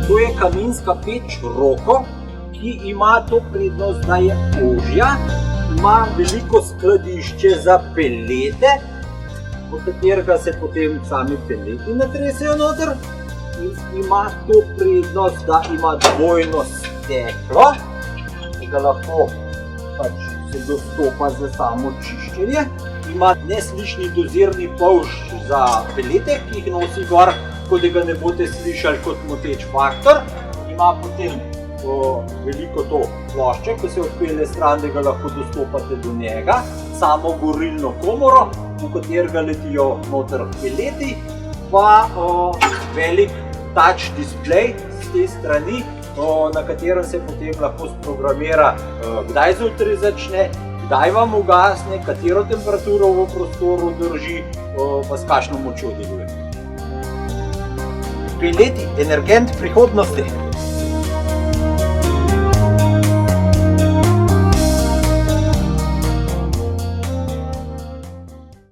To je kaminska peč Roko, ki ima to prednost, da je ožja, ima veliko skladišče za pelete, v katerega se potem sami peleti natresejo noter, in ima to prednost, da ima dvojno steklo, ki ga lahko se dostopa za samo čiščenje. Ima neslišni dozirni polž za pelete, ki jih nosi gor, tako da ga ne boste slišali kot moteč faktor. Ima potem veliko to plošče, ko se odpelje stran, da ga lahko dostopate do njega. Samo gorilno komoro, v katerega letijo noter peleti, pa velik touch display z te strani, na katerem se potem lahko sprogramira, kdaj zjutraj začne, kdaj vam ugasne, katero temperaturo v prostoru drži, pa s kakšno močjo deluje. Peleti, energent prihodnosti.